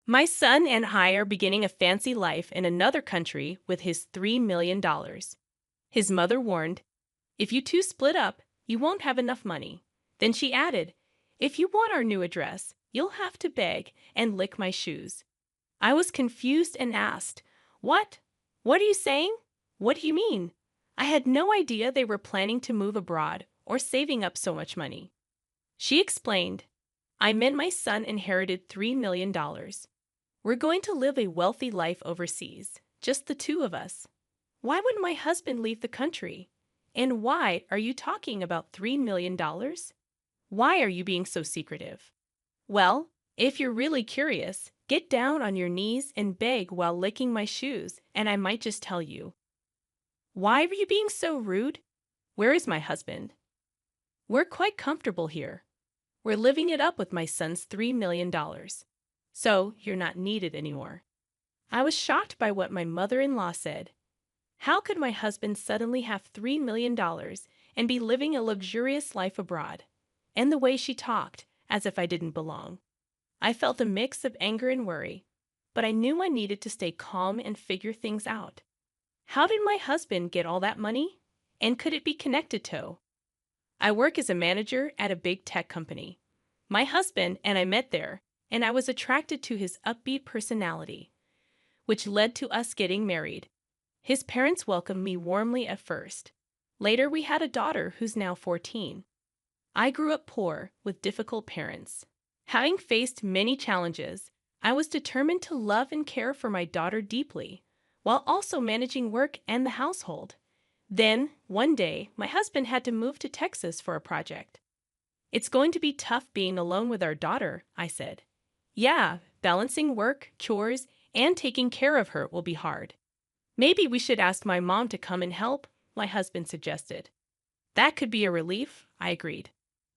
My son and I are beginning a fancy life in another country with his $3 million. His mother warned, "If you two split up, you won't have enough money." Then she added, "If you want our new address, you'll have to beg and lick my shoes." I was confused and asked, "What? What are you saying? What do you mean?" I had no idea they were planning to move abroad or saving up so much money. She explained, "I meant my son inherited $3 million. We're going to live a wealthy life overseas, just the two of us. Why would my husband leave the country? And why are you talking about $3 million? Why are you being so secretive?" Well, if you're really curious, get down on your knees and beg while licking my shoes, and I might just tell you. Why are you being so rude? Where is my husband? We're quite comfortable here. We're living it up with my son's $3 million. So you're not needed anymore. I was shocked by what my mother-in-law said. How could my husband suddenly have $3 million and be living a luxurious life abroad? And the way she talked, as if I didn't belong. I felt a mix of anger and worry, but I knew I needed to stay calm and figure things out. How did my husband get all that money? And could it be connected to? I work as a manager at a big tech company. My husband and I met there, and I was attracted to his upbeat personality, which led to us getting married. His parents welcomed me warmly at first. Later, we had a daughter who's now 14. I grew up poor with difficult parents. Having faced many challenges, I was determined to love and care for my daughter deeply, while also managing work and the household. Then, one day, my husband had to move to Texas for a project. "It's going to be tough being alone with our daughter," I said. "Yeah, balancing work, chores, and taking care of her will be hard." "Maybe we should ask my mom to come and help," my husband suggested. "That could be a relief," I agreed.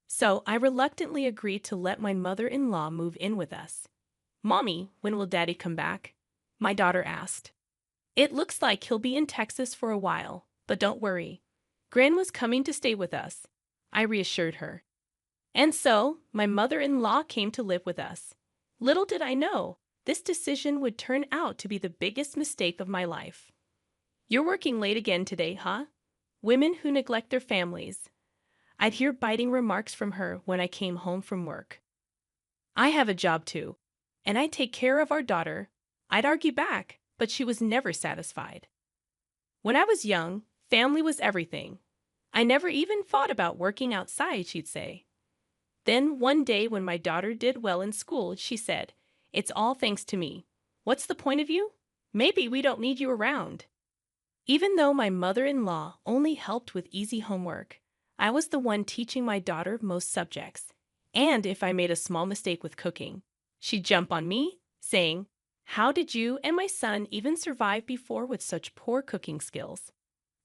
So I reluctantly agreed to let my mother-in-law move in with us. "Mommy, when will Daddy come back?" my daughter asked. "It looks like he'll be in Texas for a while, but don't worry. Gran was coming to stay with us," I reassured her. And so, my mother-in-law came to live with us. Little did I know, this decision would turn out to be the biggest mistake of my life. "You're working late again today, huh? Women who neglect their families." I'd hear biting remarks from her when I came home from work. "I have a job too, and I take care of our daughter." I'd argue back, but she was never satisfied. "When I was young, family was everything. I never even thought about working outside," she'd say. Then one day when my daughter did well in school, she said, "It's all thanks to me. What's the point of you? Maybe we don't need you around." Even though my mother-in-law only helped with easy homework, I was the one teaching my daughter most subjects. And if I made a small mistake with cooking, she'd jump on me, saying, "How did you and my son even survive before with such poor cooking skills?"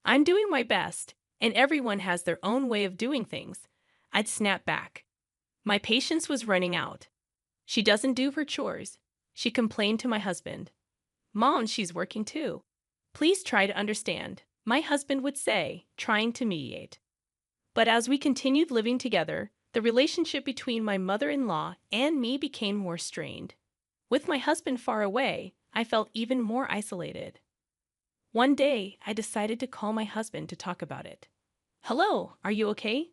"I'm doing my best, and everyone has their own way of doing things," I'd snap back. My patience was running out. "She doesn't do her chores," she complained to my husband. "Mom, she's working too. Please try to understand," my husband would say, trying to mediate. But as we continued living together, the relationship between my mother-in-law and me became more strained. With my husband far away, I felt even more isolated. One day, I decided to call my husband to talk about it. "Hello, are you okay?"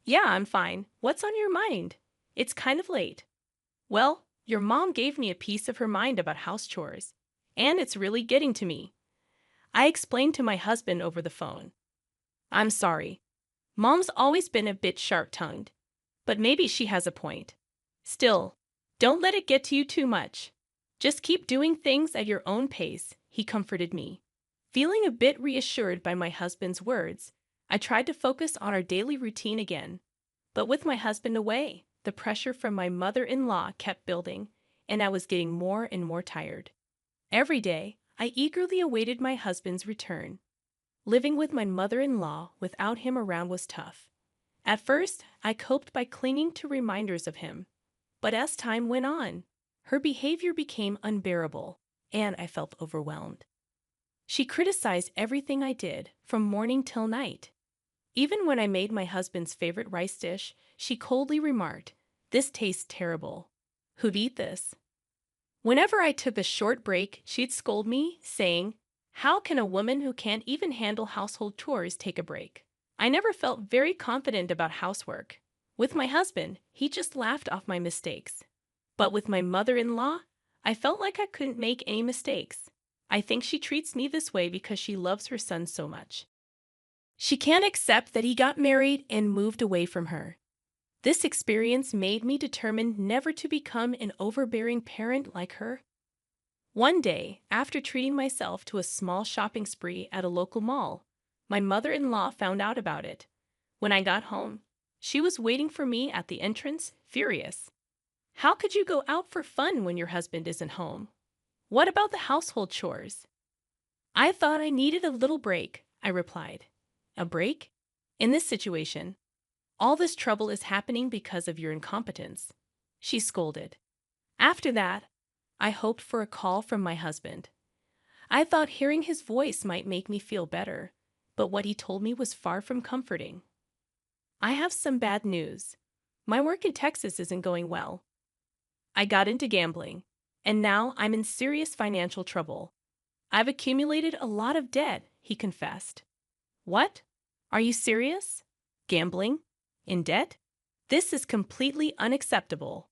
"Yeah, I'm fine. What's on your mind? It's kind of late." "Well, your mom gave me a piece of her mind about house chores, and it's really getting to me." I explained to my husband over the phone. "I'm sorry. Mom's always been a bit sharp-tongued, but maybe she has a point. Still, don't let it get to you too much. Just keep doing things at your own pace," he comforted me. Feeling a bit reassured by my husband's words, I tried to focus on our daily routine again. But with my husband away, the pressure from my mother-in-law kept building, and I was getting more and more tired. Every day, I eagerly awaited my husband's return. Living with my mother-in-law without him around was tough. At first, I coped by clinging to reminders of him. But as time went on, her behavior became unbearable, and I felt overwhelmed. She criticized everything I did, from morning till night. Even when I made my husband's favorite rice dish, she coldly remarked, "This tastes terrible. Who'd eat this?" Whenever I took a short break, she'd scold me, saying, "How can a woman who can't even handle household chores take a break?" I never felt very confident about housework. With my husband, he just laughed off my mistakes. But with my mother-in-law, I felt like I couldn't make any mistakes. I think she treats me this way because she loves her son so much. She can't accept that he got married and moved away from her. This experience made me determined never to become an overbearing parent like her. One day, after treating myself to a small shopping spree at a local mall, my mother-in-law found out about it. When I got home, she was waiting for me at the entrance, furious. "How could you go out for fun when your husband isn't home? What about the household chores?" "I thought I needed a little break," I replied. "A break? In this situation, all this trouble is happening because of your incompetence," she scolded. After that, I hoped for a call from my husband. I thought hearing his voice might make me feel better, but what he told me was far from comforting. I have some bad news. My work in Texas isn't going well. I got into gambling, and now I'm in serious financial trouble. I've accumulated a lot of debt, he confessed. What? Are you serious? Gambling? In debt? This is completely unacceptable.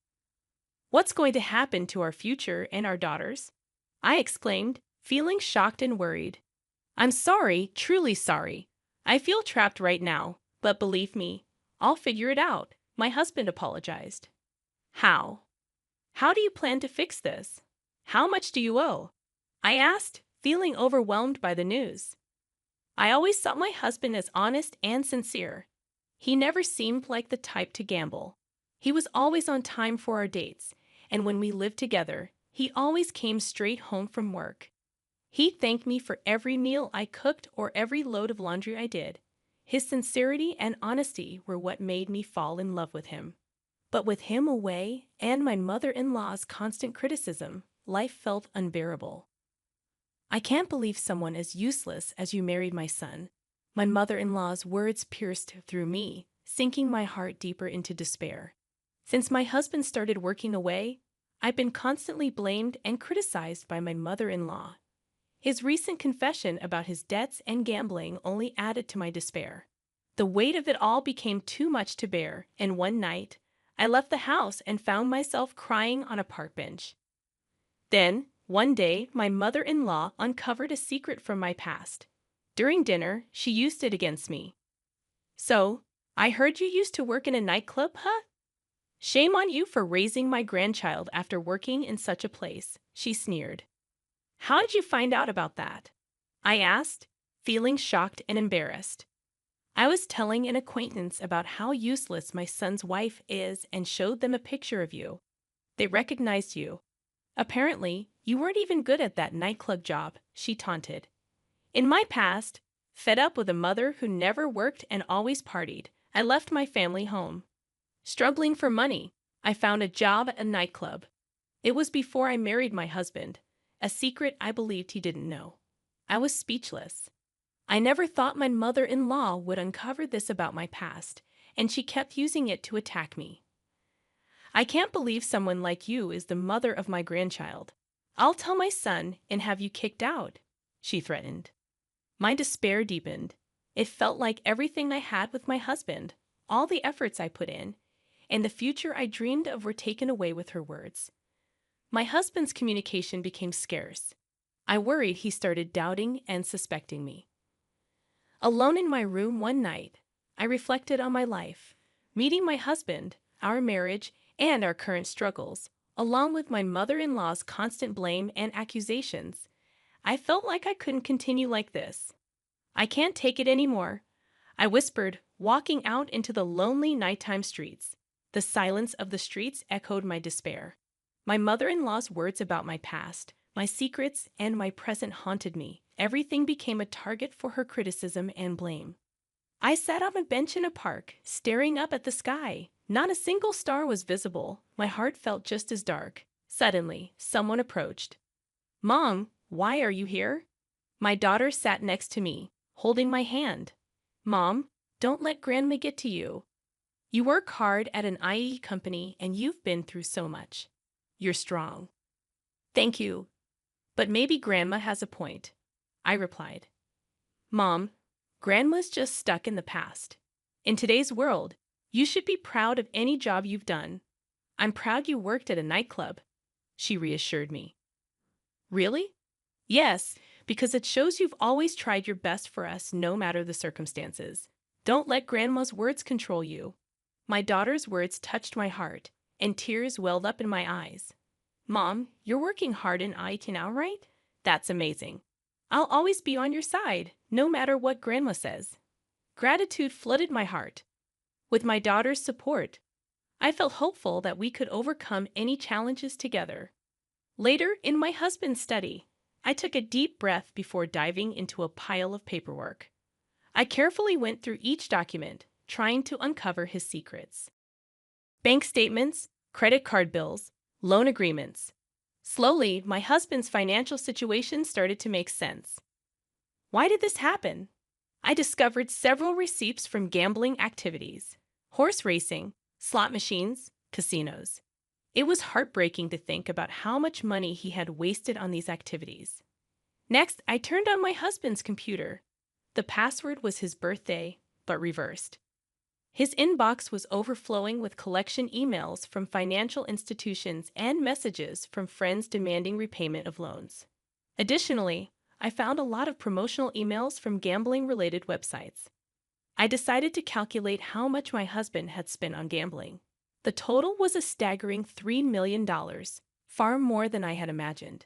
What's going to happen to our future and our daughters? I exclaimed, feeling shocked and worried. "I'm sorry, truly sorry. I feel trapped right now, but believe me, I'll figure it out," my husband apologized. "How? How do you plan to fix this? How much do you owe?" I asked, feeling overwhelmed by the news. I always saw my husband as honest and sincere. He never seemed like the type to gamble. He was always on time for our dates, and when we lived together, he always came straight home from work. He thanked me for every meal I cooked or every load of laundry I did. His sincerity and honesty were what made me fall in love with him. But with him away and my mother-in-law's constant criticism, life felt unbearable. "I can't believe someone as useless as you married my son." My mother-in-law's words pierced through me, sinking my heart deeper into despair. Since my husband started working away, I've been constantly blamed and criticized by my mother-in-law. His recent confession about his debts and gambling only added to my despair. The weight of it all became too much to bear, and one night, I left the house and found myself crying on a park bench. Then, one day, my mother-in-law uncovered a secret from my past. During dinner, she used it against me. "So, I heard you used to work in a nightclub, huh? Shame on you for raising my grandchild after working in such a place," she sneered. "How did you find out about that?" I asked, feeling shocked and embarrassed. I was telling an acquaintance about how useless my son's wife is and showed them a picture of you. They recognized you. "Apparently, you weren't even good at that nightclub job," she taunted. In my past, fed up with a mother who never worked and always partied, I left my family home. Struggling for money, I found a job at a nightclub. It was before I married my husband, a secret I believed he didn't know. I was speechless. I never thought my mother-in-law would uncover this about my past, and she kept using it to attack me. "I can't believe someone like you is the mother of my grandchild. I'll tell my son and have you kicked out," she threatened. My despair deepened. It felt like everything I had with my husband, all the efforts I put in, and the future I dreamed of were taken away with her words. My husband's communication became scarce. I worried he started doubting and suspecting me. Alone in my room one night, I reflected on my life, meeting my husband, our marriage, and our current struggles, along with my mother-in-law's constant blame and accusations. I felt like I couldn't continue like this. "I can't take it anymore," I whispered, walking out into the lonely nighttime streets. The silence of the streets echoed my despair. My mother-in-law's words about my past, my secrets, and my present haunted me. Everything became a target for her criticism and blame. I sat on a bench in a park, staring up at the sky. Not a single star was visible. My heart felt just as dark. Suddenly, someone approached. "Mom, why are you here?" My daughter sat next to me, holding my hand. "Mom, don't let Grandma get to you. You work hard at an IE company and you've been through so much. You're strong." Thank you, but maybe Grandma has a point, I replied. Mom, Grandma's just stuck in the past. In today's world, you should be proud of any job you've done. I'm proud you worked at a nightclub, she reassured me. Really? Yes, because it shows you've always tried your best for us no matter the circumstances. Don't let Grandma's words control you. My daughter's words touched my heart, and tears welled up in my eyes. Mom, you're working hard in AITA now, right? That's amazing. I'll always be on your side, no matter what Grandma says. Gratitude flooded my heart. With my daughter's support, I felt hopeful that we could overcome any challenges together. Later, in my husband's study, I took a deep breath before diving into a pile of paperwork. I carefully went through each document, trying to uncover his secrets. Bank statements, credit card bills, loan agreements. Slowly, my husband's financial situation started to make sense. Why did this happen? I discovered several receipts from gambling activities, horse racing, slot machines, casinos. It was heartbreaking to think about how much money he had wasted on these activities. Next, I turned on my husband's computer. The password was his birthday, but reversed. His inbox was overflowing with collection emails from financial institutions and messages from friends demanding repayment of loans. Additionally, I found a lot of promotional emails from gambling-related websites. I decided to calculate how much my husband had spent on gambling. The total was a staggering $3 million, far more than I had imagined.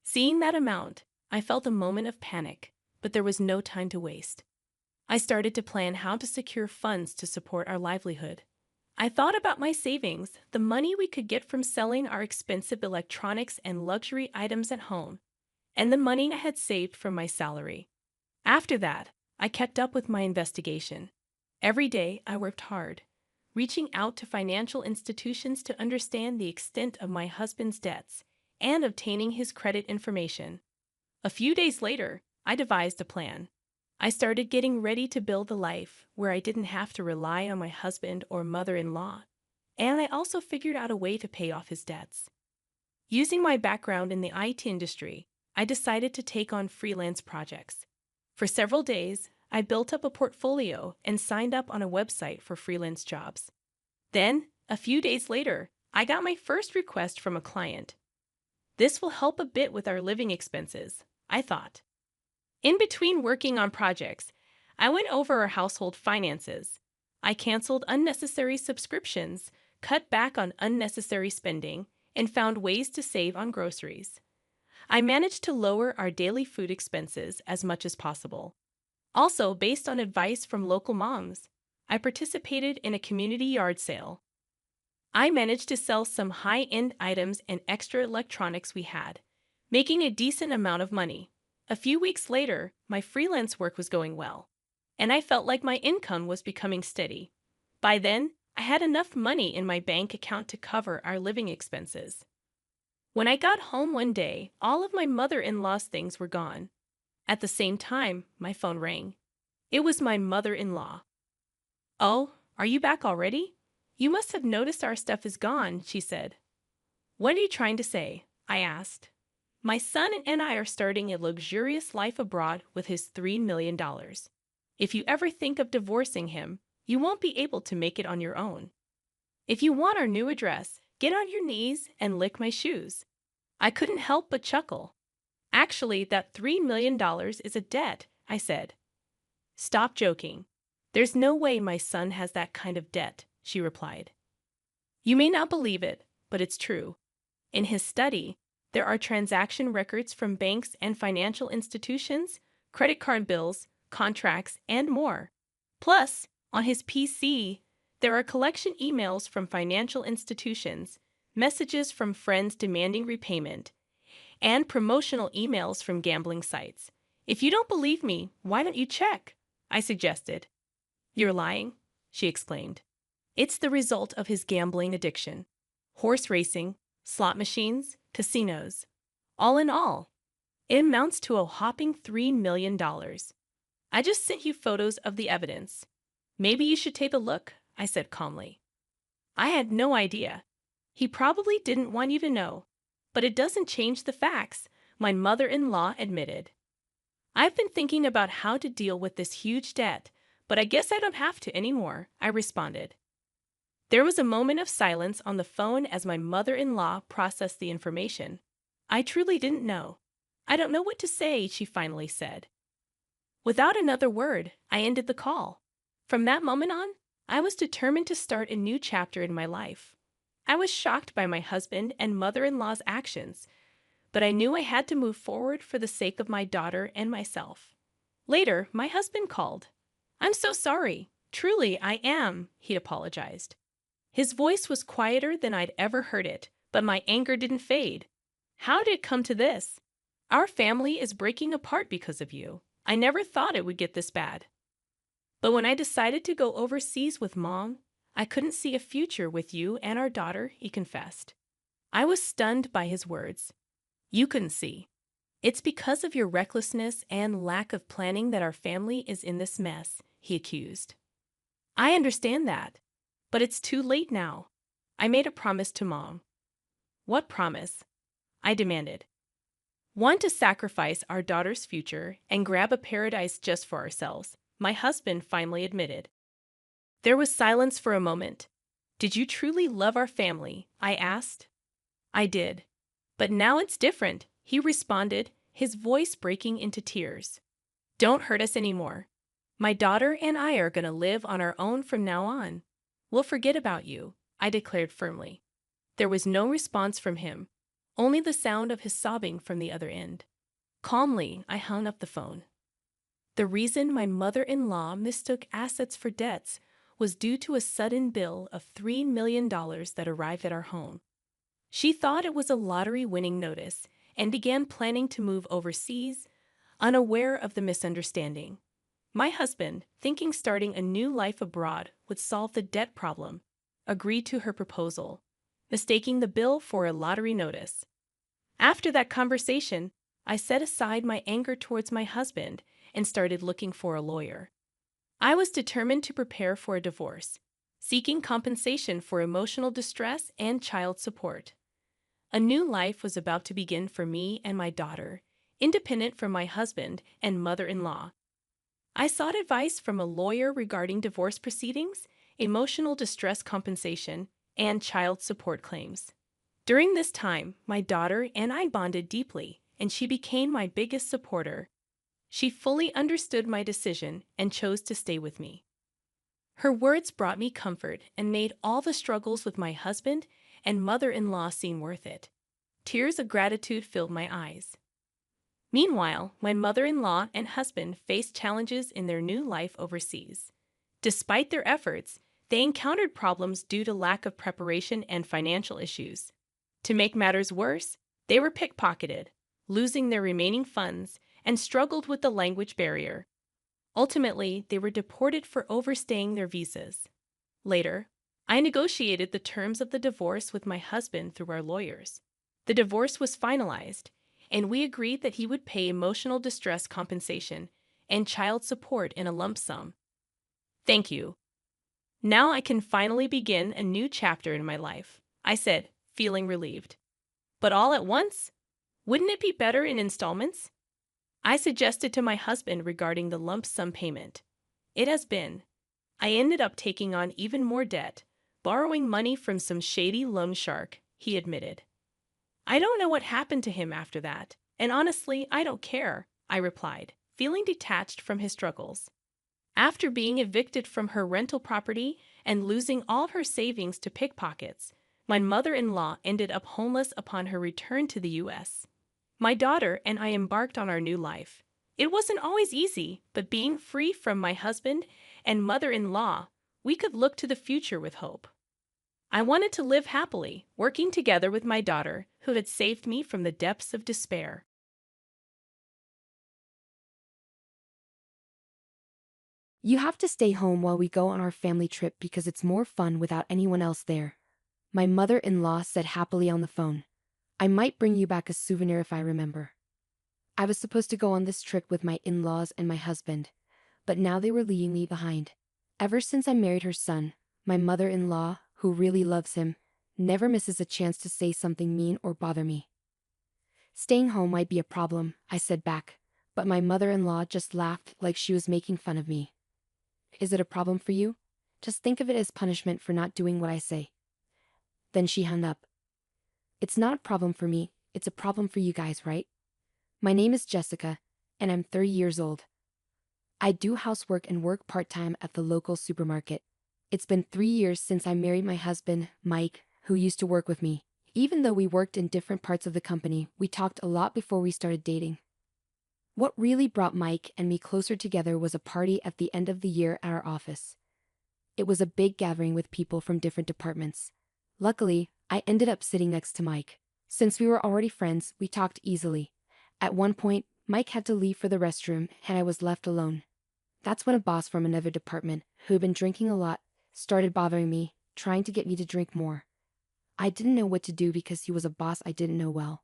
Seeing that amount, I felt a moment of panic, but there was no time to waste. I started to plan how to secure funds to support our livelihood. I thought about my savings, the money we could get from selling our expensive electronics and luxury items at home, and the money I had saved from my salary. After that, I kept up with my investigation. Every day, I worked hard, reaching out to financial institutions to understand the extent of my husband's debts and obtaining his credit information. A few days later, I devised a plan. I started getting ready to build a life where I didn't have to rely on my husband or mother-in-law, and I also figured out a way to pay off his debts. Using my background in the IT industry, I decided to take on freelance projects. For several days, I built up a portfolio and signed up on a website for freelance jobs. Then, a few days later, I got my first request from a client. This will help a bit with our living expenses, I thought. In between working on projects, I went over our household finances. I canceled unnecessary subscriptions, cut back on unnecessary spending, and found ways to save on groceries. I managed to lower our daily food expenses as much as possible. Also, based on advice from local moms, I participated in a community yard sale. I managed to sell some high-end items and extra electronics we had, making a decent amount of money. A few weeks later, my freelance work was going well, and I felt like my income was becoming steady. By then, I had enough money in my bank account to cover our living expenses. When I got home one day, all of my mother-in-law's things were gone. At the same time, my phone rang. It was my mother-in-law. "Oh, are you back already? You must have noticed our stuff is gone," she said. "What are you trying to say?" I asked. "My son and I are starting a luxurious life abroad with his $3 million. If you ever think of divorcing him, you won't be able to make it on your own. If you want our new address, get on your knees and lick my shoes." I couldn't help but chuckle. "Actually, that $3 million is a debt," I said. "Stop joking. There's no way my son has that kind of debt," she replied. You may not believe it, but it's true. In his study, there are transaction records from banks and financial institutions, credit card bills, contracts, and more. Plus, on his PC, there are collection emails from financial institutions, messages from friends demanding repayment, and promotional emails from gambling sites. "If you don't believe me, why don't you check?" I suggested. "You're lying," she exclaimed. "It's the result of his gambling addiction. Horse racing, slot machines, casinos. All in all, it amounts to a whopping $3 million. I just sent you photos of the evidence. Maybe you should take a look," I said calmly. I had no idea. He probably didn't want you to know, But it doesn't change the facts, my mother-in-law admitted. I've been thinking about how to deal with this huge debt, but I guess I don't have to anymore, I responded. There was a moment of silence on the phone as my mother-in-law processed the information. I truly didn't know. I don't know what to say, she finally said. Without another word, I ended the call. From that moment on, I was determined to start a new chapter in my life. I was shocked by my husband and mother-in-law's actions, but I knew I had to move forward for the sake of my daughter and myself. Later, my husband called. "I'm so sorry. Truly, I am," he apologized. His voice was quieter than I'd ever heard it, but my anger didn't fade. "How did it come to this? Our family is breaking apart because of you. I never thought it would get this bad. But when I decided to go overseas with Mom, I couldn't see a future with you and our daughter," he confessed. I was stunned by his words. "You couldn't see. It's because of your recklessness and lack of planning that our family is in this mess," he accused. "I understand that, but it's too late now. I made a promise to Mom." "What promise?" I demanded. "Want to sacrifice our daughter's future and grab a paradise just for ourselves," my husband finally admitted. There was silence for a moment. "Did you truly love our family?" I asked. "I did. But now it's different," he responded, his voice breaking into tears. "Don't hurt us anymore. My daughter and I are going to live on our own from now on. We'll forget about you," I declared firmly. There was no response from him, only the sound of his sobbing from the other end. Calmly, I hung up the phone. The reason my mother-in-law mistook assets for debts was due to a sudden bill of $3 million that arrived at our home. She thought it was a lottery-winning notice and began planning to move overseas, unaware of the misunderstanding. My husband, thinking starting a new life abroad would solve the debt problem, agreed to her proposal, mistaking the bill for a lottery notice. After that conversation, I set aside my anger towards my husband and started looking for a lawyer. I was determined to prepare for a divorce, seeking compensation for emotional distress and child support. A new life was about to begin for me and my daughter, independent from my husband and mother-in-law. I sought advice from a lawyer regarding divorce proceedings, emotional distress compensation, and child support claims. During this time, my daughter and I bonded deeply, and she became my biggest supporter. She fully understood my decision and chose to stay with me. Her words brought me comfort and made all the struggles with my husband and mother-in-law seem worth it. Tears of gratitude filled my eyes. Meanwhile, my mother-in-law and husband faced challenges in their new life overseas. Despite their efforts, they encountered problems due to lack of preparation and financial issues. To make matters worse, they were pickpocketed, losing their remaining funds, and struggled with the language barrier. Ultimately, they were deported for overstaying their visas. Later, I negotiated the terms of the divorce with my husband through our lawyers. The divorce was finalized, and we agreed that he would pay emotional distress compensation and child support in a lump sum. "Thank you. Now I can finally begin a new chapter in my life," I said, feeling relieved. "But all at once? Wouldn't it be better in installments?" I suggested to my husband regarding the lump sum payment. "It has been. I ended up taking on even more debt, borrowing money from some shady loan shark," he admitted. "I don't know what happened to him after that, and honestly, I don't care," I replied, feeling detached from his struggles. After being evicted from her rental property and losing all her savings to pickpockets, my mother-in-law ended up homeless upon her return to the U.S. My daughter and I embarked on our new life. It wasn't always easy, but being free from my husband and mother-in-law, we could look to the future with hope. I wanted to live happily, working together with my daughter, who had saved me from the depths of despair. "You have to stay home while we go on our family trip because it's more fun without anyone else there," my mother-in-law said happily on the phone. "I might bring you back a souvenir if I remember." I was supposed to go on this trip with my in-laws and my husband, but now they were leaving me behind. Ever since I married her son, my mother-in-law, who really loves him, never misses a chance to say something mean or bother me. Staying home might be a problem, I said back, but my mother-in-law just laughed like she was making fun of me. Is it a problem for you? Just think of it as punishment for not doing what I say. Then she hung up. It's not a problem for me, it's a problem for you guys, right? My name is Jessica, and I'm 30 years old. I do housework and work part-time at the local supermarket. It's been 3 years since I married my husband, Mike, who used to work with me. Even though we worked in different parts of the company, we talked a lot before we started dating. What really brought Mike and me closer together was a party at the end of the year at our office. It was a big gathering with people from different departments. Luckily, I ended up sitting next to Mike. Since we were already friends, we talked easily. At one point, Mike had to leave for the restroom, and I was left alone. That's when a boss from another department, who had been drinking a lot, started bothering me, trying to get me to drink more. I didn't know what to do because he was a boss I didn't know well.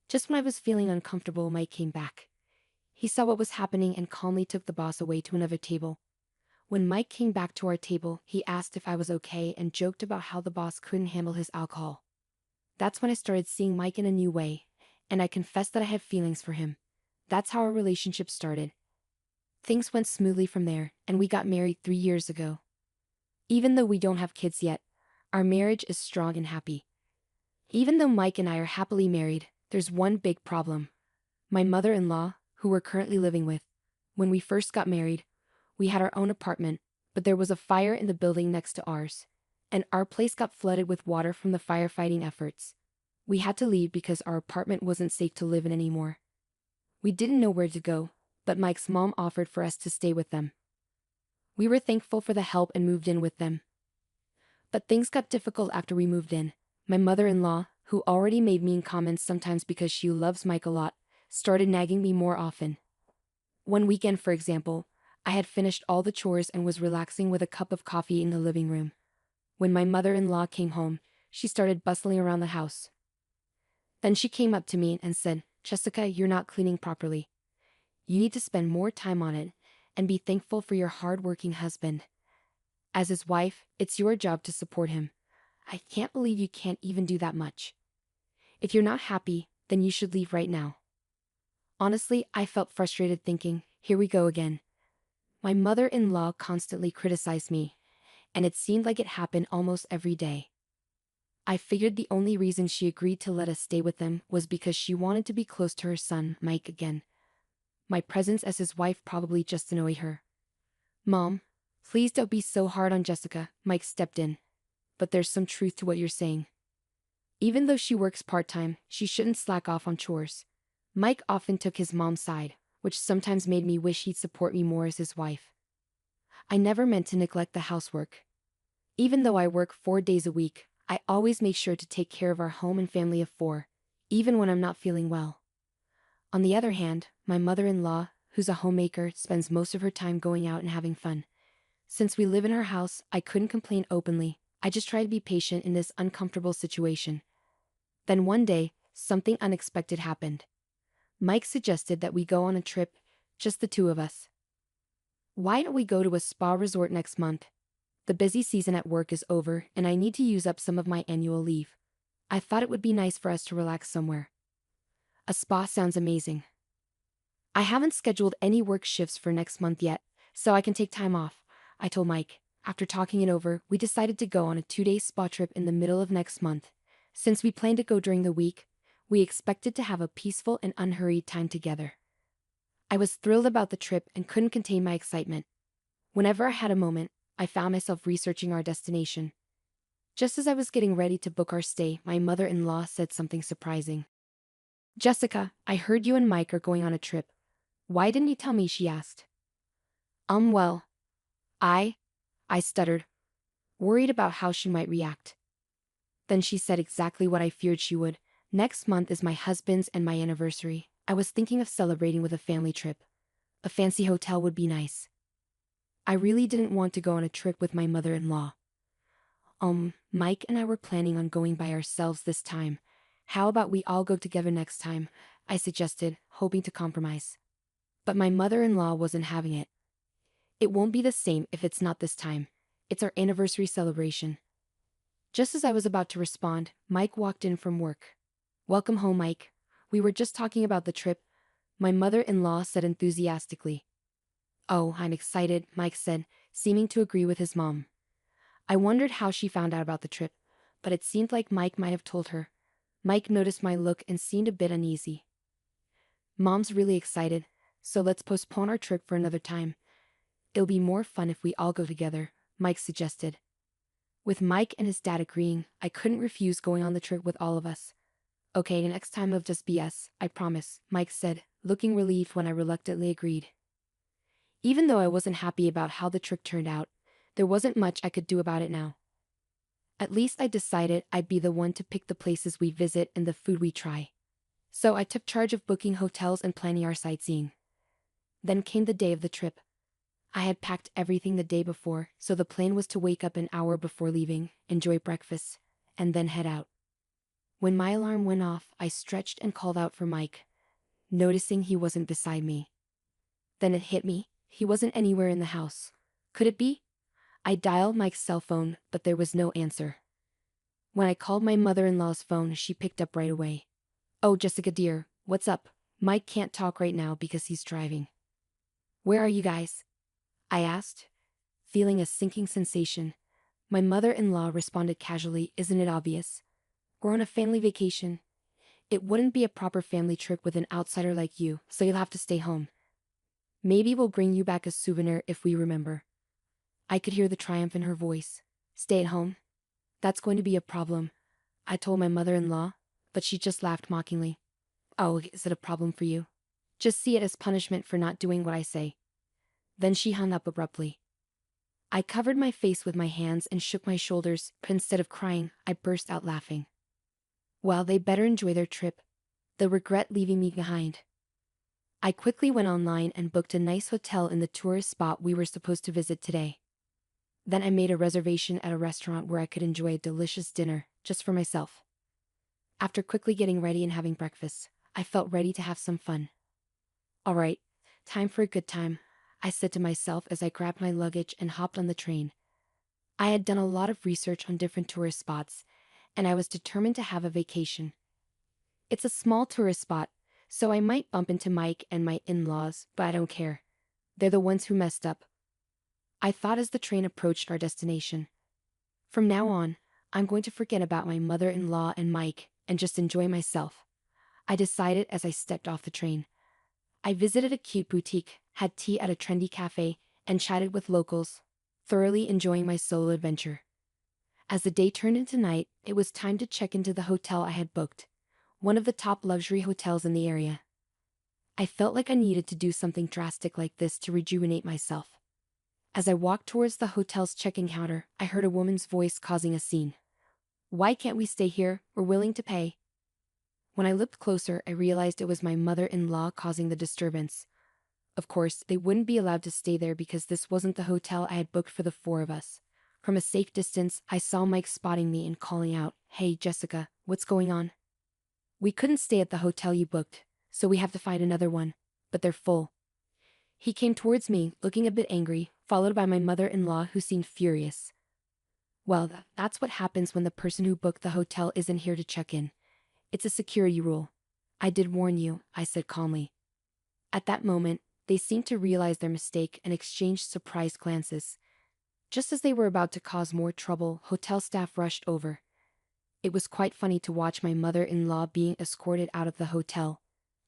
Just when I was feeling uncomfortable, Mike came back. He saw what was happening and calmly took the boss away to another table. When Mike came back to our table, he asked if I was okay and joked about how the boss couldn't handle his alcohol. That's when I started seeing Mike in a new way, and I confessed that I had feelings for him. That's how our relationship started. Things went smoothly from there, and we got married 3 years ago. Even though we don't have kids yet, our marriage is strong and happy. Even though Mike and I are happily married, there's one big problem. My mother-in-law, who we're currently living with, when we first got married, we had our own apartment, but there was a fire in the building next to ours, and our place got flooded with water from the firefighting efforts. We had to leave because our apartment wasn't safe to live in anymore. We didn't know where to go, but Mike's mom offered for us to stay with them. We were thankful for the help and moved in with them. But things got difficult after we moved in. My mother-in-law, who already made mean comments sometimes because she loves Mike a lot, started nagging me more often. One weekend, for example, I had finished all the chores and was relaxing with a cup of coffee in the living room. When my mother-in-law came home, she started bustling around the house. Then she came up to me and said, "Jessica, you're not cleaning properly. You need to spend more time on it, and be thankful for your hard-working husband. As his wife, it's your job to support him. I can't believe you can't even do that much. If you're not happy, then you should leave right now." Honestly, I felt frustrated thinking, here we go again. My mother-in-law constantly criticized me, and it seemed like it happened almost every day. I figured the only reason she agreed to let us stay with them was because she wanted to be close to her son, Mike, again. My presence as his wife probably just annoyed her. "Mom, please don't be so hard on Jessica," Mike stepped in. "But there's some truth to what you're saying. Even though she works part-time, she shouldn't slack off on chores." Mike often took his mom's side, which sometimes made me wish he'd support me more as his wife. I never meant to neglect the housework. Even though I work 4 days a week, I always make sure to take care of our home and family of 4, even when I'm not feeling well. On the other hand, my mother-in-law, who's a homemaker, spends most of her time going out and having fun. Since we live in her house, I couldn't complain openly. I just try to be patient in this uncomfortable situation. Then one day, something unexpected happened. Mike suggested that we go on a trip, just the two of us. "Why don't we go to a spa resort next month? The busy season at work is over, and I need to use up some of my annual leave. I thought it would be nice for us to relax somewhere." A spa sounds amazing. I haven't scheduled any work shifts for next month yet, so I can take time off, I told Mike. After talking it over, we decided to go on a 2-day spa trip in the middle of next month. Since we planned to go during the week, we expected to have a peaceful and unhurried time together. I was thrilled about the trip and couldn't contain my excitement. Whenever I had a moment, I found myself researching our destination. Just as I was getting ready to book our stay, my mother-in-law said something surprising. "Jessica, I heard you and Mike are going on a trip. Why didn't you tell me?" she asked. Well, I stuttered, worried about how she might react. Then she said exactly what I feared she would. "Next month is my husband's and my anniversary. I was thinking of celebrating with a family trip. A fancy hotel would be nice." I really didn't want to go on a trip with my mother-in-law. Mike and I were planning on going by ourselves this time. "How about we all go together next time?" I suggested, hoping to compromise. But my mother-in-law wasn't having it. "It won't be the same if it's not this time. It's our anniversary celebration." Just as I was about to respond, Mike walked in from work. "Welcome home, Mike. We were just talking about the trip, my mother-in-law said enthusiastically. Oh, I'm excited, Mike said, seeming to agree with his mom. I wondered how she found out about the trip, but it seemed like Mike might have told her. Mike noticed my look and seemed a bit uneasy. Mom's really excited, so let's postpone our trip for another time. It'll be more fun if we all go together, Mike suggested. With Mike and his dad agreeing, I couldn't refuse going on the trip with all of us. Okay, next time of just BS, I promise, Mike said, looking relieved when I reluctantly agreed. Even though I wasn't happy about how the trip turned out, there wasn't much I could do about it now. At least I decided I'd be the one to pick the places we visit and the food we try. So I took charge of booking hotels and planning our sightseeing. Then came the day of the trip. I had packed everything the day before, so the plan was to wake up an hour before leaving, enjoy breakfast, and then head out. When my alarm went off, I stretched and called out for Mike, noticing he wasn't beside me. Then it hit me, he wasn't anywhere in the house. Could it be? I dialed Mike's cell phone, but there was no answer. When I called my mother-in-law's phone, she picked up right away. Oh, Jessica dear, what's up? Mike can't talk right now because he's driving. Where are you guys? I asked, feeling a sinking sensation. My mother-in-law responded casually, isn't it obvious? We're on a family vacation. It wouldn't be a proper family trip with an outsider like you, so you'll have to stay home. Maybe we'll bring you back a souvenir if we remember. I could hear the triumph in her voice. Stay at home? That's going to be a problem, I told my mother-in-law, but she just laughed mockingly. Oh, is it a problem for you? Just see it as punishment for not doing what I say. Then she hung up abruptly. I covered my face with my hands and shook my shoulders, but instead of crying, I burst out laughing. Well, they better enjoy their trip. They'll regret leaving me behind. I quickly went online and booked a nice hotel in the tourist spot we were supposed to visit today. Then I made a reservation at a restaurant where I could enjoy a delicious dinner, just for myself. After quickly getting ready and having breakfast, I felt ready to have some fun. All right, time for a good time, I said to myself as I grabbed my luggage and hopped on the train. I had done a lot of research on different tourist spots, and I was determined to have a vacation. It's a small tourist spot, so I might bump into Mike and my in-laws, but I don't care. They're the ones who messed up. I thought as the train approached our destination. From now on, I'm going to forget about my mother-in-law and Mike and just enjoy myself, I decided as I stepped off the train. I visited a cute boutique, had tea at a trendy cafe, and chatted with locals, thoroughly enjoying my solo adventure. As the day turned into night, it was time to check into the hotel I had booked, one of the top luxury hotels in the area. I felt like I needed to do something drastic like this to rejuvenate myself. As I walked towards the hotel's check-in counter, I heard a woman's voice causing a scene. Why can't we stay here? We're willing to pay. When I looked closer, I realized it was my mother-in-law causing the disturbance. Of course, they wouldn't be allowed to stay there because this wasn't the hotel I had booked for the four of us. From a safe distance, I saw Mike spotting me and calling out, Hey, Jessica, what's going on? We couldn't stay at the hotel you booked, so we have to find another one, but they're full. He came towards me, looking a bit angry, followed by my mother-in-law who seemed furious. Well, that's what happens when the person who booked the hotel isn't here to check in. It's a security rule. I did warn you, I said calmly. At that moment, they seemed to realize their mistake and exchanged surprised glances. Just as they were about to cause more trouble, hotel staff rushed over. It was quite funny to watch my mother-in-law being escorted out of the hotel,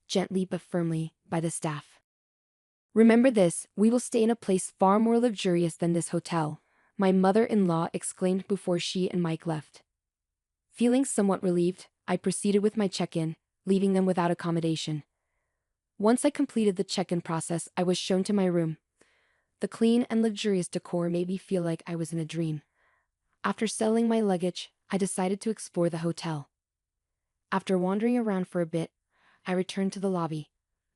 gently but firmly, by the staff. Remember this, we will stay in a place far more luxurious than this hotel, my mother-in-law exclaimed before she and Mike left. Feeling somewhat relieved, I proceeded with my check-in, leaving them without accommodation. Once I completed the check-in process, I was shown to my room. The clean and luxurious decor made me feel like I was in a dream. After settling my luggage, I decided to explore the hotel. After wandering around for a bit, I returned to the lobby.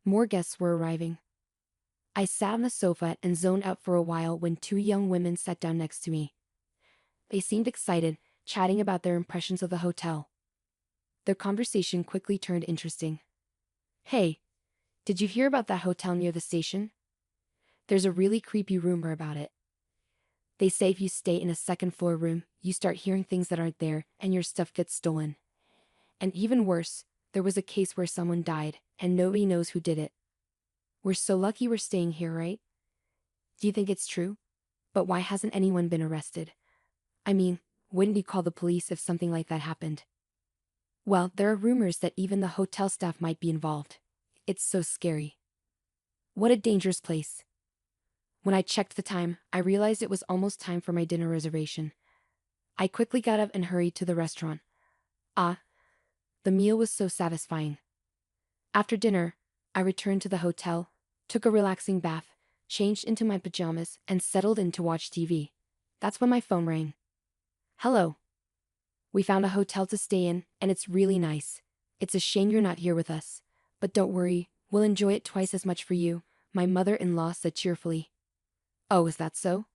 More guests were arriving. I sat on the sofa and zoned out for a while when two young women sat down next to me. They seemed excited, chatting about their impressions of the hotel. Their conversation quickly turned interesting. Hey, did you hear about that hotel near the station? There's a really creepy rumor about it. They say if you stay in a second-floor room, you start hearing things that aren't there and your stuff gets stolen. And even worse, there was a case where someone died, and nobody knows who did it. We're so lucky we're staying here, right? Do you think it's true? But why hasn't anyone been arrested? I mean, wouldn't you call the police if something like that happened? Well, there are rumors that even the hotel staff might be involved. It's so scary. What a dangerous place. When I checked the time, I realized it was almost time for my dinner reservation. I quickly got up and hurried to the restaurant. Ah, the meal was so satisfying. After dinner, I returned to the hotel, took a relaxing bath, changed into my pajamas, and settled in to watch TV. That's when my phone rang. Hello. We found a hotel to stay in, and it's really nice. It's a shame you're not here with us. But don't worry, we'll enjoy it twice as much for you, my mother-in-law said cheerfully. Oh, is that so?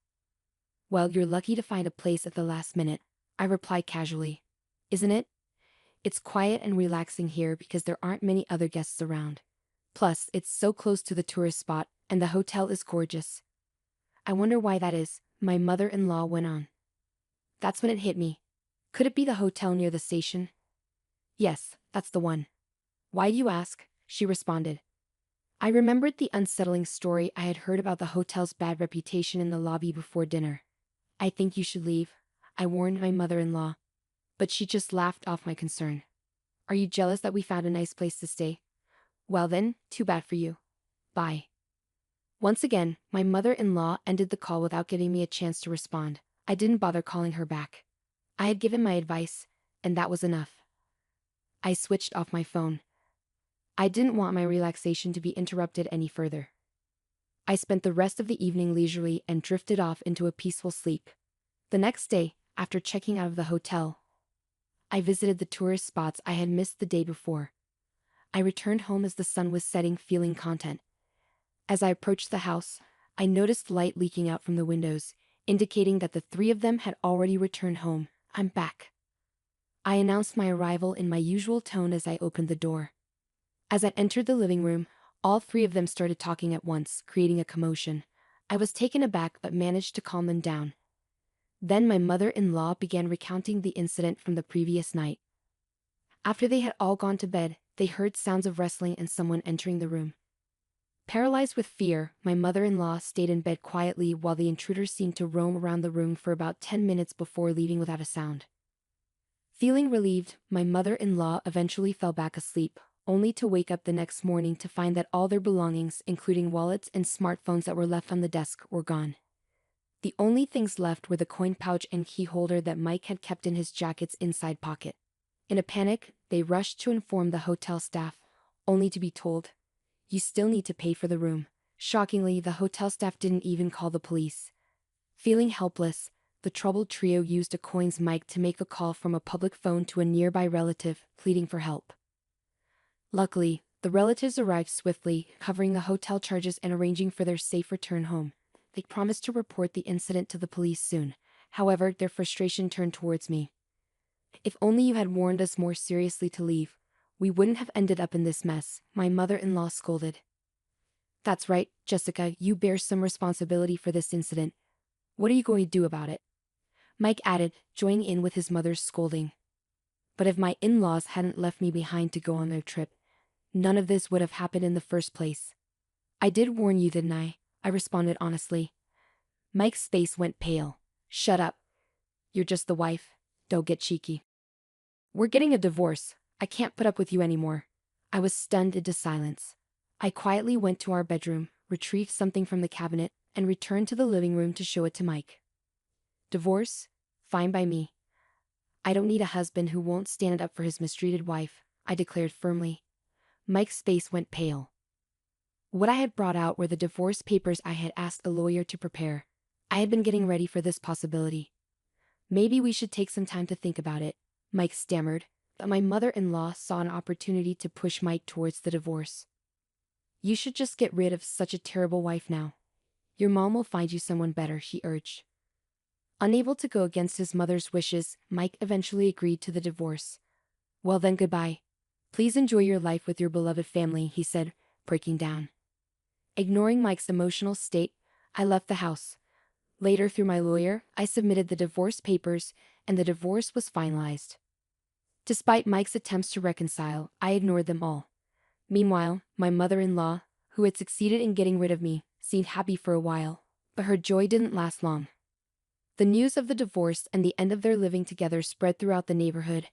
Well, you're lucky to find a place at the last minute, I replied casually. Isn't it? It's quiet and relaxing here because there aren't many other guests around. Plus, it's so close to the tourist spot, and the hotel is gorgeous. I wonder why that is, my mother-in-law went on. That's when it hit me. Could it be the hotel near the station? Yes, that's the one. Why do you ask? She responded. I remembered the unsettling story I had heard about the hotel's bad reputation in the lobby before dinner. I think you should leave, I warned my mother-in-law. But she just laughed off my concern. Are you jealous that we found a nice place to stay? Well then, too bad for you. Bye. Once again, my mother-in-law ended the call without giving me a chance to respond. I didn't bother calling her back. I had given my advice, and that was enough. I switched off my phone. I didn't want my relaxation to be interrupted any further. I spent the rest of the evening leisurely and drifted off into a peaceful sleep. The next day, after checking out of the hotel, I visited the tourist spots I had missed the day before. I returned home as the sun was setting, feeling content. As I approached the house, I noticed light leaking out from the windows, indicating that the three of them had already returned home. I'm back. I announced my arrival in my usual tone as I opened the door. As I entered the living room, all three of them started talking at once, creating a commotion. I was taken aback but managed to calm them down. Then my mother-in-law began recounting the incident from the previous night. After they had all gone to bed, they heard sounds of wrestling and someone entering the room. Paralyzed with fear, my mother-in-law stayed in bed quietly while the intruder seemed to roam around the room for about 10 minutes before leaving without a sound. Feeling relieved, my mother-in-law eventually fell back asleep, only to wake up the next morning to find that all their belongings, including wallets and smartphones that were left on the desk, were gone. The only things left were the coin pouch and key holder that Mike had kept in his jacket's inside pocket. In a panic, they rushed to inform the hotel staff, only to be told, "You still need to pay for the room." Shockingly, the hotel staff didn't even call the police. Feeling helpless, the troubled trio used a coins mic to make a call from a public phone to a nearby relative, pleading for help. Luckily, the relatives arrived swiftly, covering the hotel charges and arranging for their safe return home. They promised to report the incident to the police soon. However, their frustration turned towards me. If only you had warned us more seriously to leave, we wouldn't have ended up in this mess, my mother-in-law scolded. That's right, Jessica, you bear some responsibility for this incident. What are you going to do about it? Mike added, joining in with his mother's scolding. But if my in-laws hadn't left me behind to go on their trip, none of this would have happened in the first place. I did warn you, didn't I? I responded honestly. Mike's face went pale. Shut up. You're just the wife. Don't get cheeky. We're getting a divorce. I can't put up with you anymore. I was stunned into silence. I quietly went to our bedroom, retrieved something from the cabinet, and returned to the living room to show it to Mike. Divorce? Fine by me. I don't need a husband who won't stand up for his mistreated wife, I declared firmly. Mike's face went pale. What I had brought out were the divorce papers I had asked a lawyer to prepare. I had been getting ready for this possibility. Maybe we should take some time to think about it, Mike stammered, but my mother-in-law saw an opportunity to push Mike towards the divorce. You should just get rid of such a terrible wife now. Your mom will find you someone better, she urged. Unable to go against his mother's wishes, Mike eventually agreed to the divorce. Well then, goodbye. Please enjoy your life with your beloved family, he said, breaking down. Ignoring Mike's emotional state, I left the house. Later, through my lawyer, I submitted the divorce papers, and the divorce was finalized. Despite Mike's attempts to reconcile, I ignored them all. Meanwhile, my mother-in-law, who had succeeded in getting rid of me, seemed happy for a while, but her joy didn't last long. The news of the divorce and the end of their living together spread throughout the neighborhood,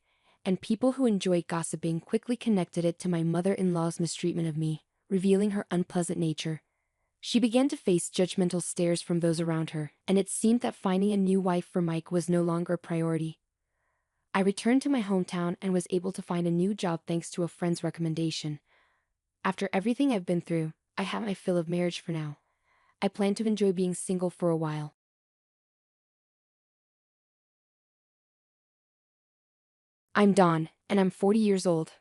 and people who enjoyed gossiping quickly connected it to my mother-in-law's mistreatment of me, revealing her unpleasant nature. She began to face judgmental stares from those around her, and it seemed that finding a new wife for Mike was no longer a priority. I returned to my hometown and was able to find a new job thanks to a friend's recommendation. After everything I've been through, I have my fill of marriage for now. I plan to enjoy being single for a while. I'm Dawn, and I'm 40 years old.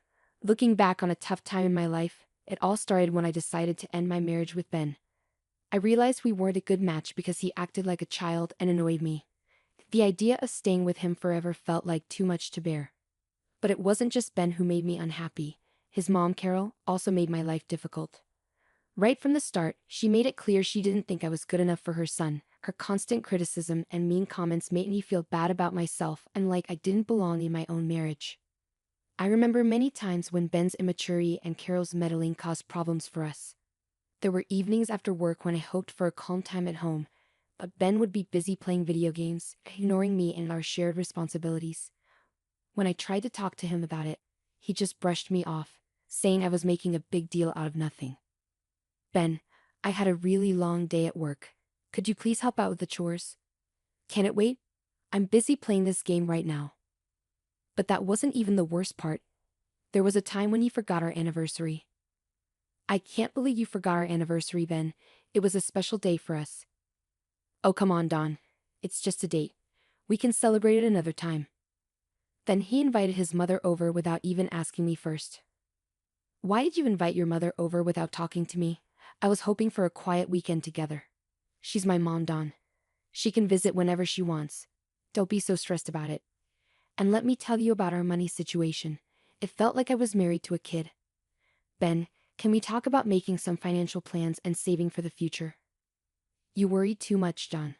Looking back on a tough time in my life, it all started when I decided to end my marriage with Ben. I realized we weren't a good match because he acted like a child and annoyed me. The idea of staying with him forever felt like too much to bear. But it wasn't just Ben who made me unhappy. His mom, Carol, also made my life difficult. Right from the start, she made it clear she didn't think I was good enough for her son. Her constant criticism and mean comments made me feel bad about myself and like I didn't belong in my own marriage. I remember many times when Ben's immaturity and Carol's meddling caused problems for us. There were evenings after work when I hoped for a calm time at home, but Ben would be busy playing video games, ignoring me and our shared responsibilities. When I tried to talk to him about it, he just brushed me off, saying I was making a big deal out of nothing. Ben, I had a really long day at work. Could you please help out with the chores? Can it wait? I'm busy playing this game right now. But that wasn't even the worst part. There was a time when you forgot our anniversary. I can't believe you forgot our anniversary, Ben. It was a special day for us. Oh, come on, Dawn. It's just a date. We can celebrate it another time. Then he invited his mother over without even asking me first. Why did you invite your mother over without talking to me? I was hoping for a quiet weekend together. She's my mom, Dawn. She can visit whenever she wants. Don't be so stressed about it. And let me tell you about our money situation. It felt like I was married to a kid. Ben, can we talk about making some financial plans and saving for the future? You worry too much, John.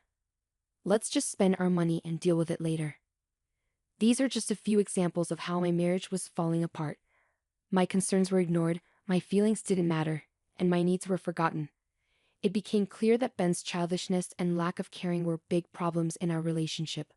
Let's just spend our money and deal with it later. These are just a few examples of how my marriage was falling apart. My concerns were ignored, my feelings didn't matter, and my needs were forgotten. It became clear that Ben's childishness and lack of caring were big problems in our relationship.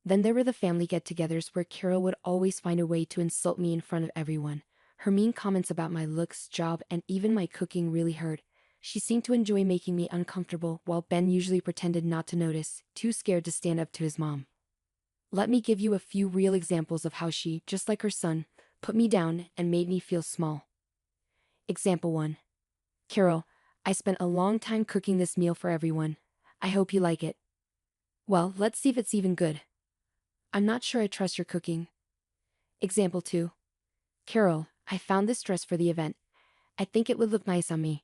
Then there were the family get-togethers where Carol would always find a way to insult me in front of everyone. Her mean comments about my looks, job, and even my cooking really hurt. She seemed to enjoy making me uncomfortable while Ben usually pretended not to notice, too scared to stand up to his mom. Let me give you a few real examples of how she, just like her son, put me down and made me feel small. Example 1. Carol, I spent a long time cooking this meal for everyone. I hope you like it. Well, let's see if it's even good. I'm not sure I trust your cooking. Example 2. Carol, I found this dress for the event. I think it would look nice on me.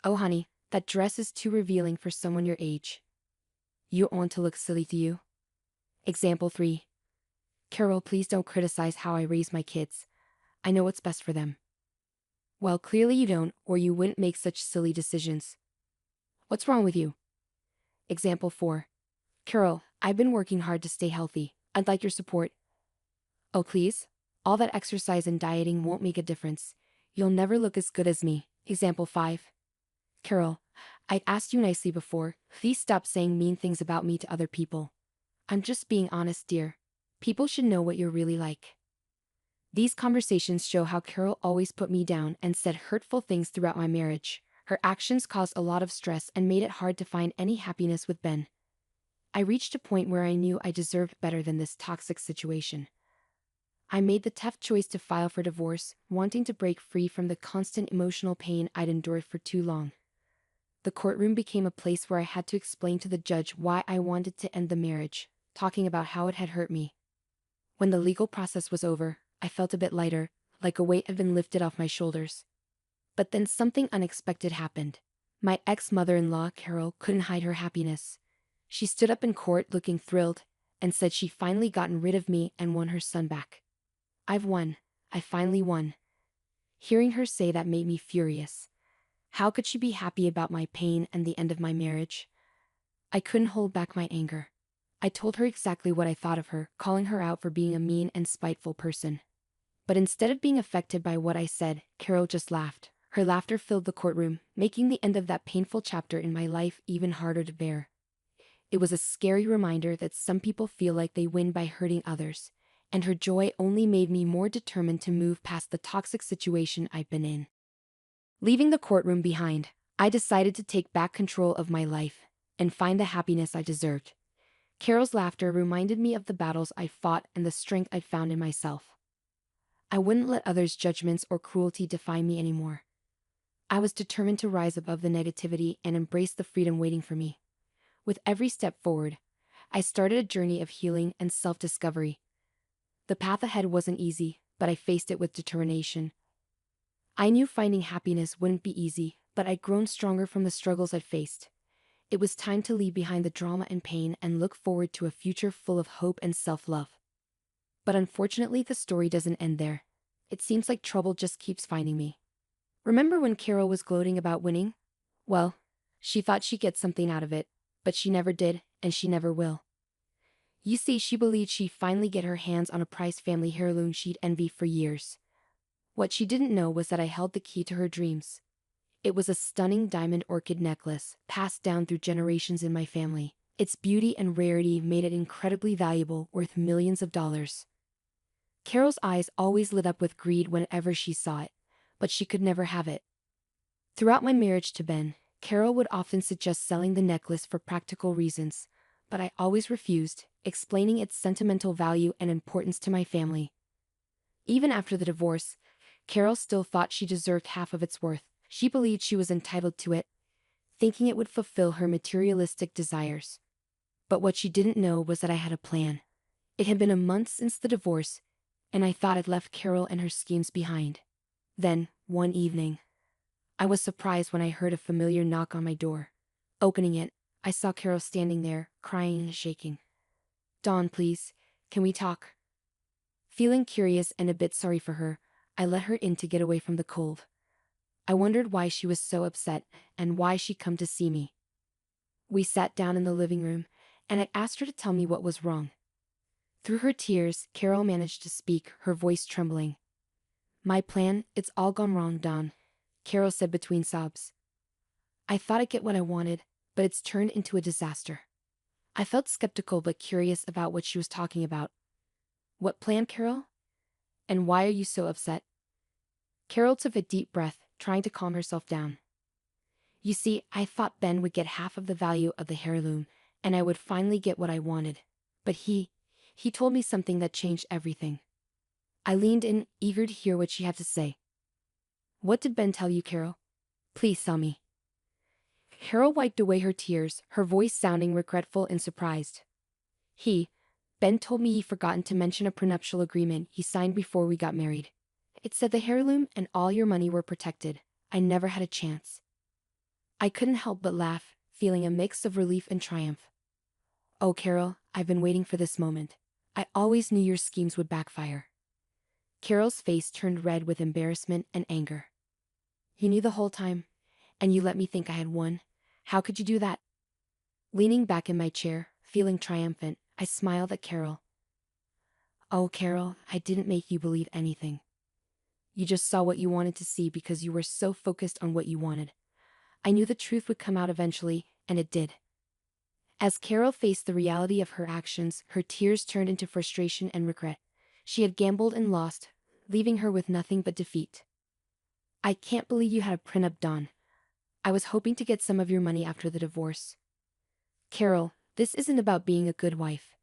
Oh honey, that dress is too revealing for someone your age. You want to look silly to you? Example 3. Carol, please don't criticize how I raise my kids. I know what's best for them. Well, clearly you don't, or you wouldn't make such silly decisions. What's wrong with you? Example 4. Carol, I've been working hard to stay healthy. I'd like your support. Oh please? All that exercise and dieting won't make a difference. You'll never look as good as me. Example 5. Carol, I asked you nicely before. Please stop saying mean things about me to other people. I'm just being honest, dear. People should know what you're really like. These conversations show how Carol always put me down and said hurtful things throughout my marriage. Her actions caused a lot of stress and made it hard to find any happiness with Ben. I reached a point where I knew I deserved better than this toxic situation. I made the tough choice to file for divorce, wanting to break free from the constant emotional pain I'd endured for too long. The courtroom became a place where I had to explain to the judge why I wanted to end the marriage, talking about how it had hurt me. When the legal process was over, I felt a bit lighter, like a weight had been lifted off my shoulders. But then something unexpected happened. My ex-mother-in-law, Carol, couldn't hide her happiness. She stood up in court looking thrilled, and said she'd finally gotten rid of me and won her son back. I've won. I finally won. Hearing her say that made me furious. How could she be happy about my pain and the end of my marriage? I couldn't hold back my anger. I told her exactly what I thought of her, calling her out for being a mean and spiteful person. But instead of being affected by what I said, Carol just laughed. Her laughter filled the courtroom, making the end of that painful chapter in my life even harder to bear. It was a scary reminder that some people feel like they win by hurting others, and her joy only made me more determined to move past the toxic situation I'd been in. Leaving the courtroom behind, I decided to take back control of my life and find the happiness I deserved. Carol's laughter reminded me of the battles I fought and the strength I'd found in myself. I wouldn't let others' judgments or cruelty define me anymore. I was determined to rise above the negativity and embrace the freedom waiting for me. With every step forward, I started a journey of healing and self-discovery. The path ahead wasn't easy, but I faced it with determination. I knew finding happiness wouldn't be easy, but I'd grown stronger from the struggles I'd faced. It was time to leave behind the drama and pain and look forward to a future full of hope and self-love. But unfortunately, the story doesn't end there. It seems like trouble just keeps finding me. Remember when Carol was gloating about winning? Well, she thought she'd get something out of it, but she never did, and she never will. You see, she believed she'd finally get her hands on a prized family heirloom she'd envy for years. What she didn't know was that I held the key to her dreams. It was a stunning diamond orchid necklace, passed down through generations in my family. Its beauty and rarity made it incredibly valuable, worth millions of dollars. Carol's eyes always lit up with greed whenever she saw it, but she could never have it. Throughout my marriage to Ben, Carol would often suggest selling the necklace for practical reasons, but I always refused, explaining its sentimental value and importance to my family. Even after the divorce, Carol still thought she deserved half of its worth. She believed she was entitled to it, thinking it would fulfill her materialistic desires. But what she didn't know was that I had a plan. It had been a month since the divorce, and I thought I'd left Carol and her schemes behind. Then, one evening, I was surprised when I heard a familiar knock on my door. Opening it, I saw Carol standing there, crying and shaking. "Dawn, please, can we talk?" Feeling curious and a bit sorry for her, I let her in to get away from the cold. I wondered why she was so upset and why she'd come to see me. We sat down in the living room, and I asked her to tell me what was wrong. Through her tears, Carol managed to speak, her voice trembling. "My plan, it's all gone wrong, Dawn," Carol said between sobs. "I thought I'd get what I wanted, but it's turned into a disaster." I felt skeptical but curious about what she was talking about. "What plan, Carol? And why are you so upset?" Carol took a deep breath, trying to calm herself down. "You see, I thought Ben would get half of the value of the heirloom, and I would finally get what I wanted. But he told me something that changed everything." I leaned in, eager to hear what she had to say. "What did Ben tell you, Carol? Please tell me." Carol wiped away her tears, her voice sounding regretful and surprised. Ben told me he'd forgotten to mention a prenuptial agreement he signed before we got married. It said the heirloom and all your money were protected. I never had a chance." I couldn't help but laugh, feeling a mix of relief and triumph. "Oh, Carol, I've been waiting for this moment. I always knew your schemes would backfire." Carol's face turned red with embarrassment and anger. "You knew the whole time, and you let me think I had won. How could you do that?" Leaning back in my chair, feeling triumphant, I smiled at Carol. "Oh, Carol, I didn't make you believe anything. You just saw what you wanted to see because you were so focused on what you wanted. I knew the truth would come out eventually, and it did." As Carol faced the reality of her actions, her tears turned into frustration and regret. She had gambled and lost, leaving her with nothing but defeat. "I can't believe you had a prenup, Dawn. I was hoping to get some of your money after the divorce." "Carol, this isn't about being a good wife.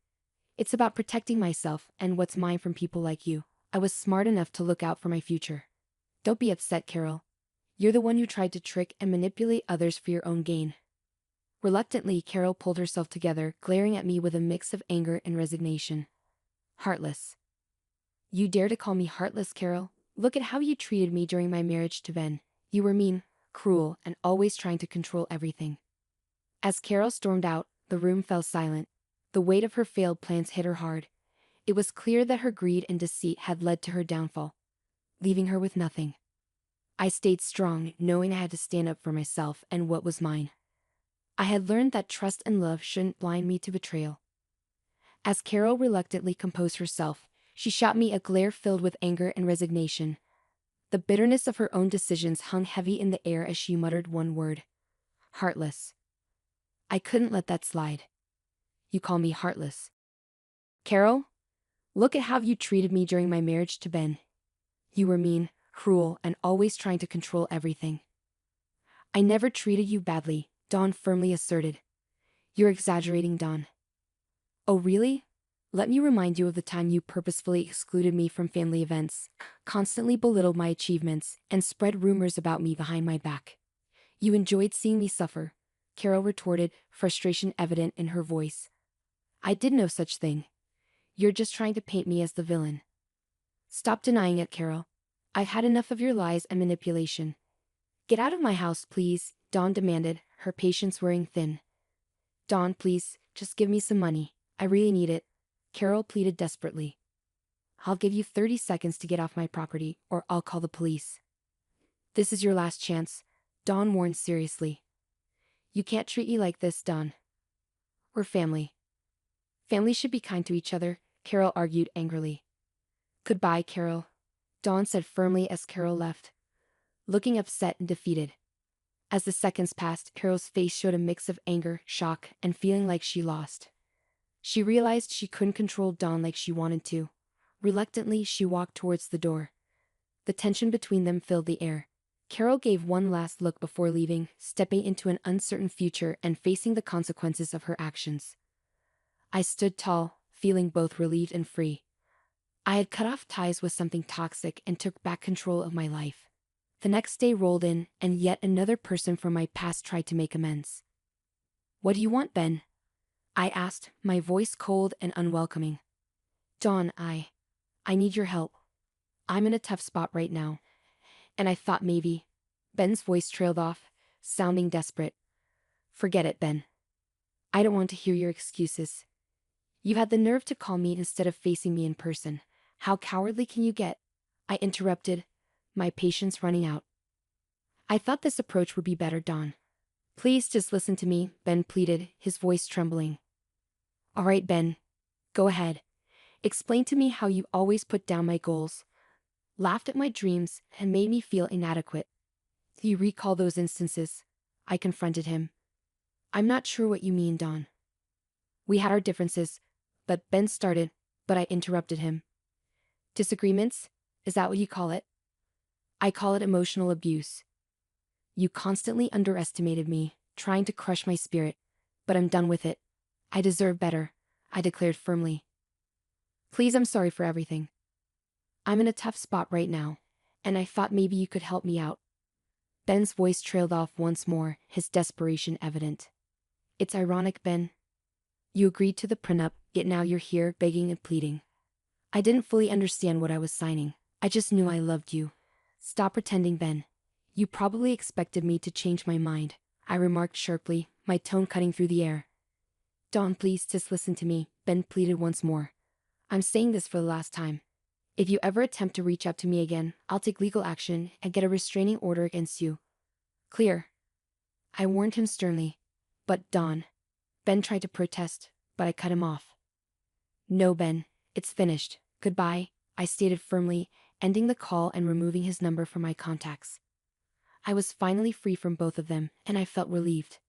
It's about protecting myself and what's mine from people like you. I was smart enough to look out for my future. Don't be upset, Carol. You're the one who tried to trick and manipulate others for your own gain." Reluctantly, Carol pulled herself together, glaring at me with a mix of anger and resignation. "Heartless. You dare to call me heartless, Carol? Look at how you treated me during my marriage to Ben. You were mean, cruel, and always trying to control everything." As Carol stormed out, the room fell silent. The weight of her failed plans hit her hard. It was clear that her greed and deceit had led to her downfall, leaving her with nothing. I stayed strong, knowing I had to stand up for myself and what was mine. I had learned that trust and love shouldn't blind me to betrayal. As Carol reluctantly composed herself, she shot me a glare filled with anger and resignation. The bitterness of her own decisions hung heavy in the air as she muttered one word. Heartless. I couldn't let that slide. You call me heartless. Carol? Look at how you treated me during my marriage to Ben. You were mean, cruel, and always trying to control everything. I never treated you badly, Dawn firmly asserted. You're exaggerating, Dawn. Oh really? Let me remind you of the time you purposefully excluded me from family events, constantly belittled my achievements, and spread rumors about me behind my back. You enjoyed seeing me suffer, Carol retorted, frustration evident in her voice. I did no such thing. You're just trying to paint me as the villain. Stop denying it, Carol. I've had enough of your lies and manipulation. Get out of my house, please, Dawn demanded, her patience wearing thin. Dawn, please, just give me some money. I really need it, Carol pleaded desperately. I'll give you 30 seconds to get off my property, or I'll call the police. This is your last chance, Dawn warned seriously. You can't treat me like this, Dawn. We're family. Families should be kind to each other, Carol argued angrily. Goodbye, Carol, Dawn said firmly as Carol left, looking upset and defeated. As the seconds passed, Carol's face showed a mix of anger, shock, and feeling like she lost. She realized she couldn't control Dawn like she wanted to. Reluctantly, she walked towards the door. The tension between them filled the air. Carol gave one last look before leaving, stepping into an uncertain future and facing the consequences of her actions. I stood tall, feeling both relieved and free. I had cut off ties with something toxic and took back control of my life. The next day rolled in, and yet another person from my past tried to make amends. What do you want, Ben? I asked, my voice cold and unwelcoming. Dawn, I need your help. I'm in a tough spot right now. And I thought maybe. Ben's voice trailed off, sounding desperate. Forget it, Ben. I don't want to hear your excuses. You had the nerve to call me instead of facing me in person. How cowardly can you get? I interrupted, my patience running out. I thought this approach would be better, Dawn. Please just listen to me, Ben pleaded, his voice trembling. All right, Ben. Go ahead. Explain to me how you always put down my goals, laughed at my dreams, and made me feel inadequate. Do you recall those instances? I confronted him. I'm not sure what you mean, Dawn. We had our differences, but Ben started, but I interrupted him. Disagreements? Is that what you call it? I call it emotional abuse. You constantly underestimated me, trying to crush my spirit, but I'm done with it. I deserve better, I declared firmly. Please, I'm sorry for everything. I'm in a tough spot right now, and I thought maybe you could help me out. Ben's voice trailed off once more, his desperation evident. It's ironic, Ben. You agreed to the prenup, yet now you're here begging and pleading. I didn't fully understand what I was signing. I just knew I loved you. Stop pretending, Ben. You probably expected me to change my mind, I remarked sharply, my tone cutting through the air. Dawn, please just listen to me, Ben pleaded once more. I'm saying this for the last time. If you ever attempt to reach out to me again, I'll take legal action and get a restraining order against you. Clear? I warned him sternly. But Dawn. Ben tried to protest, but I cut him off. No, Ben, it's finished. Goodbye, I stated firmly, ending the call and removing his number from my contacts. I was finally free from both of them, and I felt relieved.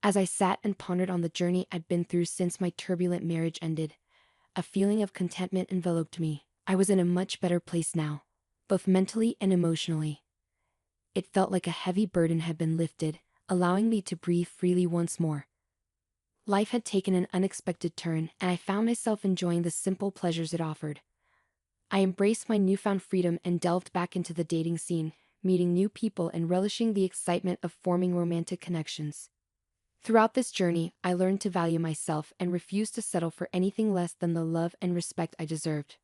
As I sat and pondered on the journey I'd been through since my turbulent marriage ended, a feeling of contentment enveloped me. I was in a much better place now, both mentally and emotionally. It felt like a heavy burden had been lifted, allowing me to breathe freely once more. Life had taken an unexpected turn, and I found myself enjoying the simple pleasures it offered. I embraced my newfound freedom and delved back into the dating scene, meeting new people and relishing the excitement of forming romantic connections. Throughout this journey, I learned to value myself and refused to settle for anything less than the love and respect I deserved.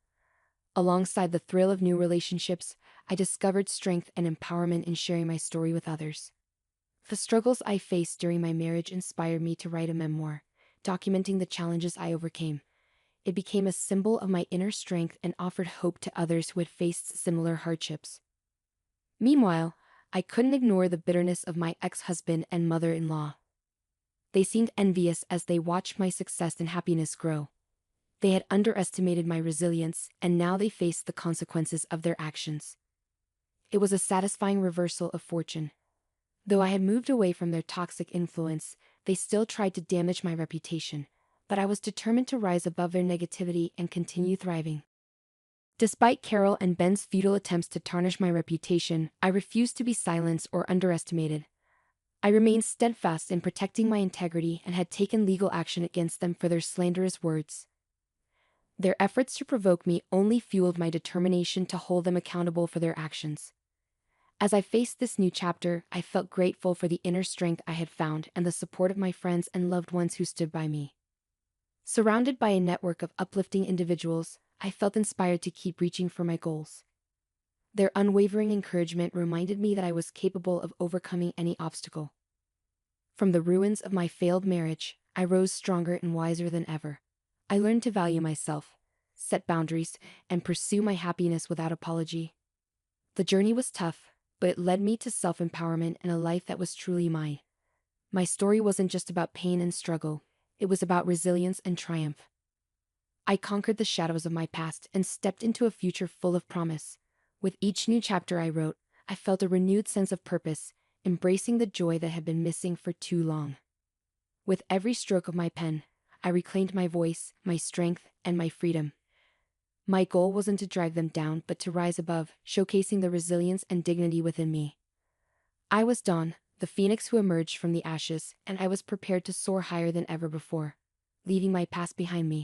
Alongside the thrill of new relationships, I discovered strength and empowerment in sharing my story with others. The struggles I faced during my marriage inspired me to write a memoir, documenting the challenges I overcame. It became a symbol of my inner strength and offered hope to others who had faced similar hardships. Meanwhile, I couldn't ignore the bitterness of my ex-husband and mother-in-law. They seemed envious as they watched my success and happiness grow. They had underestimated my resilience, and now they faced the consequences of their actions. It was a satisfying reversal of fortune. Though I had moved away from their toxic influence, they still tried to damage my reputation, but I was determined to rise above their negativity and continue thriving. Despite Carol and Ben's futile attempts to tarnish my reputation, I refused to be silenced or underestimated. I remained steadfast in protecting my integrity and had taken legal action against them for their slanderous words. Their efforts to provoke me only fueled my determination to hold them accountable for their actions. As I faced this new chapter, I felt grateful for the inner strength I had found and the support of my friends and loved ones who stood by me. Surrounded by a network of uplifting individuals, I felt inspired to keep reaching for my goals. Their unwavering encouragement reminded me that I was capable of overcoming any obstacle. From the ruins of my failed marriage, I rose stronger and wiser than ever. I learned to value myself, set boundaries, and pursue my happiness without apology. The journey was tough, but it led me to self-empowerment and a life that was truly mine. My story wasn't just about pain and struggle, it was about resilience and triumph. I conquered the shadows of my past and stepped into a future full of promise. With each new chapter I wrote, I felt a renewed sense of purpose, embracing the joy that had been missing for too long. With every stroke of my pen, I reclaimed my voice, my strength, and my freedom. My goal wasn't to drive them down, but to rise above, showcasing the resilience and dignity within me. I was Dawn, the phoenix who emerged from the ashes, and I was prepared to soar higher than ever before, leaving my past behind me.